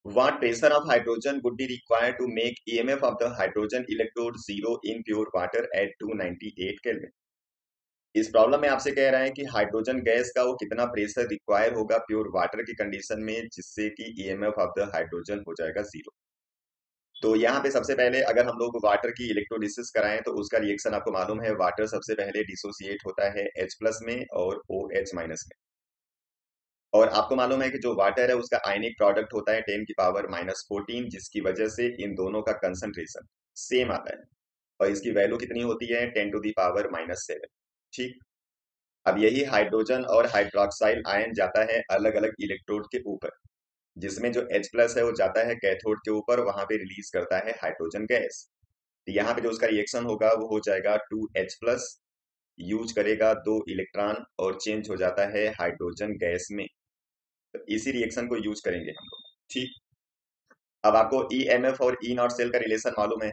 What pressure of hydrogen would be required to make EMF of the hydrogen electrode zero in pure water at 298 Kelvin? इस problem में आपसे कह रहा है कि हाइड्रोजन गैस का वो कितना प्रेशर रिक्वायर होगा प्योर वाटर की कंडीशन में जिससे कि ईएमएफ ऑफ द हाइड्रोजन हो जाएगा जीरो। तो यहाँ पे सबसे पहले अगर हम लोग वाटर की इलेक्ट्रोलिसिस कराएं तो उसका रिएक्शन आपको मालूम है, वाटर सबसे पहले डिसोसिएट होता है H प्लस में और OH माइनस में। और आपको मालूम है कि जो वाटर है उसका आयनिक प्रोडक्ट होता है 10⁻⁴ जिसकी वजह से इन दोनों का कंसंट्रेशन सेम आता है और इसकी वैल्यू कितनी होती है 10⁻⁷। ठीक। अब यही हाइड्रोजन और हाइड्रोक्साइल आयन जाता है अलग अलग इलेक्ट्रोड के ऊपर, जिसमें जो H प्लस है वो जाता है कैथोड के ऊपर, वहां पे रिलीज करता है हाइड्रोजन गैस। तो यहाँ पे जो उसका रिएक्शन होगा वो हो जाएगा 2H प्लस, यूज करेगा 2 इलेक्ट्रॉन और चेंज हो जाता है हाइड्रोजन गैस में। तो इसी रिएक्शन को यूज करेंगे हम लोग। ठीक। अब आपको EMF और E नॉट सेल का रिलेशन मालूम है।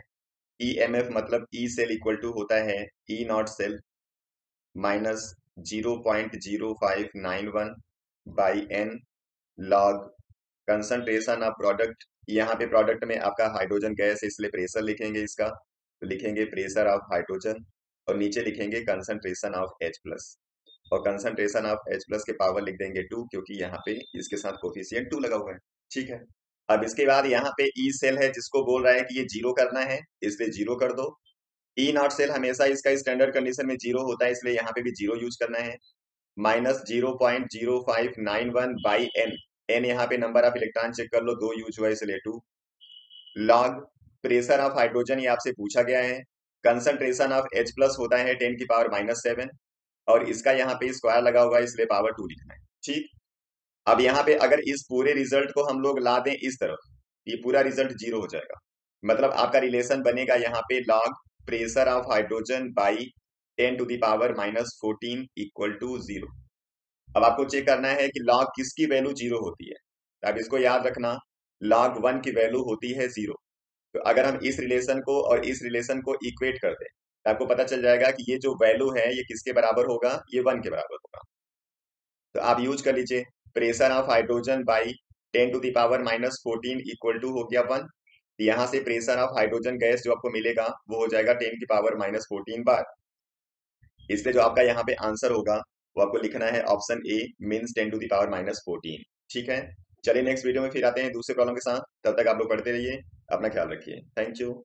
EMF मतलब E सेल इक्वल टू होता है E not cell minus 0.0591 by N log concentration of product. यहाँ पे प्रोडक्ट में आपका हाइड्रोजन गैस है इसलिए प्रेशर लिखेंगे इसका, तो लिखेंगे प्रेशर ऑफ हाइड्रोजन और नीचे लिखेंगे कंसंट्रेशन ऑफ H प्लस, और कंसंट्रेशन ऑफ H प्लस के पावर लिख देंगे 2 क्योंकि यहाँ पे इसके साथ कोफिशिएंट 2 लगा हुआ है। ठीक है। अब इसके बाद यहाँ पे ई सेल है जिसको बोल रहा है कि ये जीरो करना है, इसलिए जीरो कर दो। ई नॉट सेल हमेशा इसका स्टैंडर्ड कंडीशन में जीरो होता है इसलिए यहाँ पे भी जीरो यूज करना है। माइनस 0.0591 बाई एन, एन यहाँ पे नंबर ऑफ इलेक्ट्रॉन चेक कर लो, 2 यूज हुआ इसलिए 2 लॉग प्रेशर ऑफ हाइड्रोजन, ये आपसे पूछा गया है। कंसंट्रेशन ऑफ H प्लस होता है 10⁻⁷ और इसका यहाँ पे स्क्वायर लगा हुआ है इसलिए पावर 2 लिखना है। ठीक। अब यहाँ पे अगर इस पूरे रिजल्ट को हम लोग ला दें इस तरफ, ये पूरा रिजल्ट जीरो हो जाएगा। मतलब आपका रिलेशन बनेगा यहाँ पे log pressure of hydrogen by 10⁻⁻14 equal to zero. अब आपको चेक करना है कि लॉग किसकी वैल्यू जीरो होती है, तो आप इसको याद रखना, लॉग 1 की वैल्यू होती है जीरो। तो अगर हम इस रिलेशन को और इस रिलेशन को इक्वेट कर दें तो आपको पता चल जाएगा कि ये जो वैल्यू है ये किसके बराबर होगा, ये 1 के बराबर होगा। तो आप यूज कर लीजिए pressure of hydrogen by 10⁻⁻14 equal to हो गया 1। यहाँ से प्रेशर ऑफ हाइड्रोजन गैस जो आपको मिलेगा वो हो जाएगा 10⁻⁻14 बार। इसलिए जो आपका यहाँ पे आंसर होगा वो आपको लिखना है ऑप्शन ए मीन्स 10⁻⁻14। ठीक है। चलिए नेक्स्ट वीडियो में फिर आते हैं दूसरे प्रॉब्लम के साथ, तब तक आप लोग पढ़ते रहिए, अपना ख्याल रखिए। Thank you.